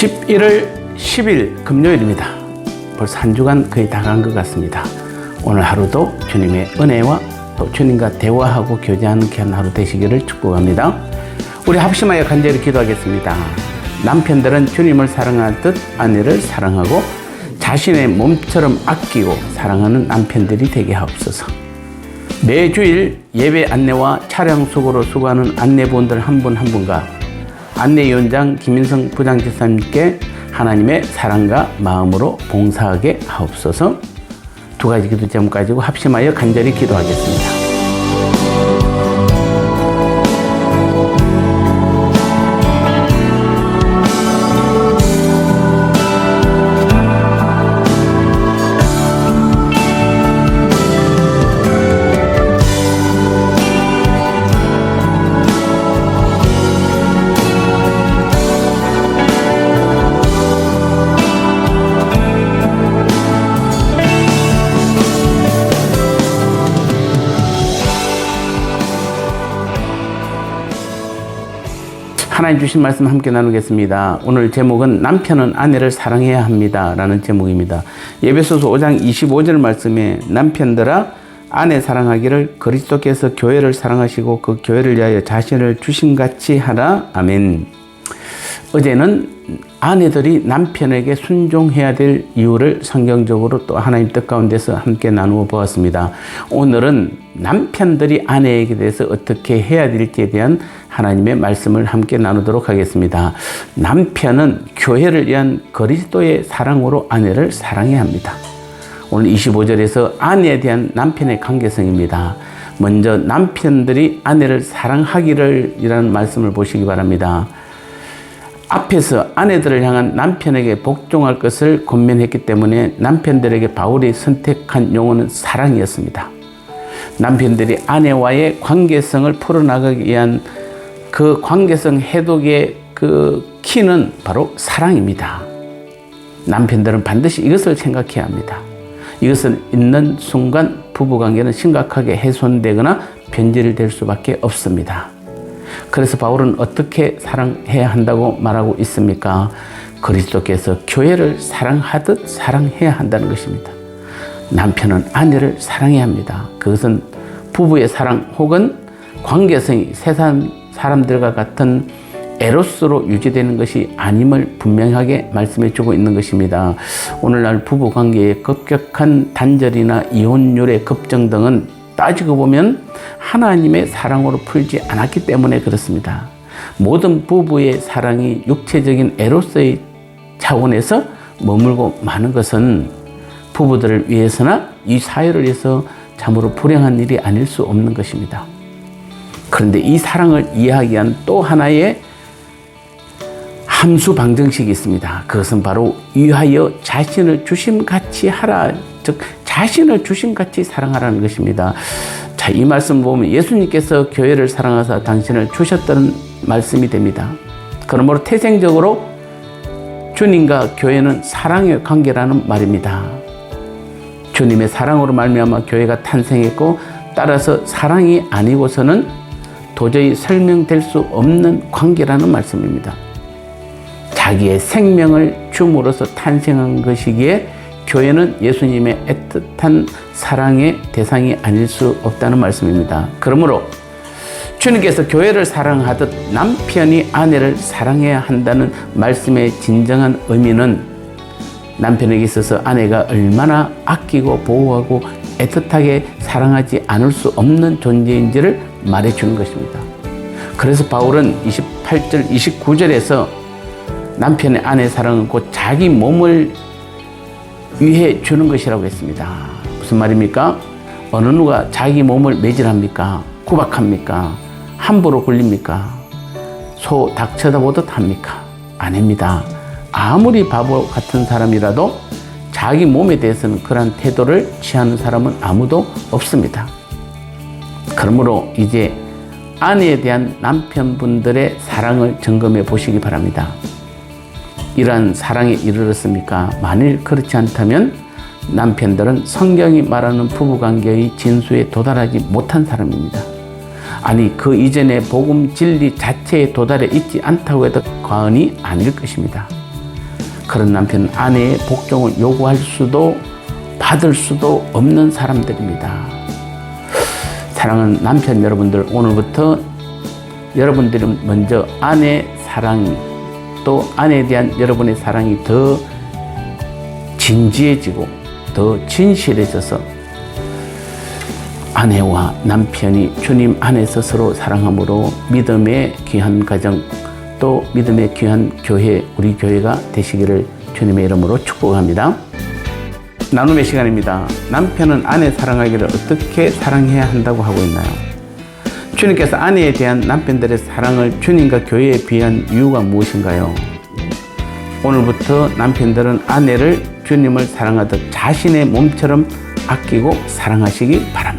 11월 10일 금요일입니다. 벌써 한 주간 거의 다 간 것 같습니다. 오늘 하루도 주님의 은혜와 또 주님과 대화하고 교제하는 귀한 하루 되시기를 축복합니다. 우리 합심하여 간절히 기도하겠습니다. 남편들은 주님을 사랑하듯 아내를 사랑하고 자신의 몸처럼 아끼고 사랑하는 남편들이 되게 하옵소서. 매주일 예배 안내와 차량 수고로 수고하는 안내부원들 한 분 한 분과 안내위원장 김인성 부장집사님께 하나님의 사랑과 마음으로 봉사하게 하옵소서. 두 가지 기도 제목 가지고 합심하여 간절히 기도하겠습니다. 하나님 주신 말씀 함께 나누겠습니다. 오늘 제목은 남편은 아내를 사랑해야 합니다 라는 제목입니다. 에베소서 5장 25절 말씀에 남편들아 아내 사랑하기를 그리스도께서 교회를 사랑하시고 그 교회를 위하여 자신을 주심같이 하라. 아멘. 어제는 아내들이 남편에게 순종해야 될 이유를 성경적으로 또 하나님 뜻 가운데서 함께 나누어 보았습니다. 오늘은 남편들이 아내에게 대해서 어떻게 해야 될지에 대한 하나님의 말씀을 함께 나누도록 하겠습니다. 남편은 교회를 위한 그리스도의 사랑으로 아내를 사랑해야 합니다. 오늘 25절에서 아내에 대한 남편의 관계성입니다. 먼저 남편들이 아내를 사랑하기를 이라는 말씀을 보시기 바랍니다. 앞에서 아내들을 향한 남편에게 복종할 것을 권면했기 때문에 남편들에게 바울이 선택한 용어는 사랑이었습니다. 남편들이 아내와의 관계성을 풀어나가기 위한 그 관계성 해독의 그 키는 바로 사랑입니다. 남편들은 반드시 이것을 생각해야 합니다. 이것을 있는 순간 부부관계는 심각하게 훼손되거나 변질될 수밖에 없습니다. 그래서 바울은 어떻게 사랑해야 한다고 말하고 있습니까? 그리스도께서 교회를 사랑하듯 사랑해야 한다는 것입니다. 남편은 아내를 사랑해야 합니다. 그것은 부부의 사랑 혹은 관계성이 세상 사람들과 같은 에로스로 유지되는 것이 아님을 분명하게 말씀해 주고 있는 것입니다. 오늘날 부부관계의 급격한 단절이나 이혼율의 급증 등은 따지고 보면 하나님의 사랑으로 풀지 않았기 때문에 그렇습니다. 모든 부부의 사랑이 육체적인 에로스의 차원에서 머물고 마는 것은 부부들을 위해서나 이 사회를 위해서 참으로 불행한 일이 아닐 수 없는 것입니다. 그런데 이 사랑을 이해하기 위한 또 하나의 함수 방정식이 있습니다. 그것은 바로 위하여 자신을 주심같이 하라, 즉 자신을 주심같이 사랑하라는 것입니다. 자, 이 말씀 보면 예수님께서 교회를 사랑하사 당신을 주셨다는 말씀이 됩니다. 그러므로 태생적으로 주님과 교회는 사랑의 관계라는 말입니다. 주님의 사랑으로 말미암아 교회가 탄생했고 따라서 사랑이 아니고서는 도저히 설명될 수 없는 관계라는 말씀입니다. 자기의 생명을 줌으로써 탄생한 것이기에 교회는 예수님의 애틋한 사랑의 대상이 아닐 수 없다는 말씀입니다. 그러므로 주님께서 교회를 사랑하듯 남편이 아내를 사랑해야 한다는 말씀의 진정한 의미는 남편에게 있어서 아내가 얼마나 아끼고 보호하고 애틋하게 사랑하지 않을 수 없는 존재인지를 말해주는 것입니다. 그래서 바울은 28절, 29절에서 남편의 아내 사랑은 곧 자기 몸을 위해 주는 것이라고 했습니다. 무슨 말입니까? 어느 누가 자기 몸을 매질합니까? 구박합니까? 함부로 굴립니까? 소, 닭 쳐다보듯 합니까? 아닙니다. 아무리 바보 같은 사람이라도 자기 몸에 대해서는 그런 태도를 취하는 사람은 아무도 없습니다. 그러므로 이제 아내에 대한 남편분들의 사랑을 점검해 보시기 바랍니다. 이러한 사랑에 이르렀습니까? 만일 그렇지 않다면 남편들은 성경이 말하는 부부관계의 진수에 도달하지 못한 사람입니다. 아니 그 이전에 복음 진리 자체에 도달해 있지 않다고 해도 과언이 아닐 것입니다. 그런 남편, 아내의 복종을 요구할 수도 받을 수도 없는 사람들입니다. 사랑하는 남편 여러분들, 오늘부터 여러분들은 먼저 아내 사랑이, 또 아내에 대한 여러분의 사랑이 더 진지해지고 더 진실해져서 아내와 남편이 주님 안에서 서로 사랑함으로 믿음의 귀한 가정, 또 믿음의 귀한 교회, 우리 교회가 되시기를 주님의 이름으로 축복합니다. 나눔의 시간입니다. 남편은 아내 사랑하기를 어떻게 사랑해야 한다고 하고 있나요? 주님께서 아내에 대한 남편들의 사랑을 주님과 교회에 비한 이유가 무엇인가요? 오늘부터 남편들은 아내를 주님을 사랑하듯 자신의 몸처럼 아끼고 사랑하시기 바랍니다.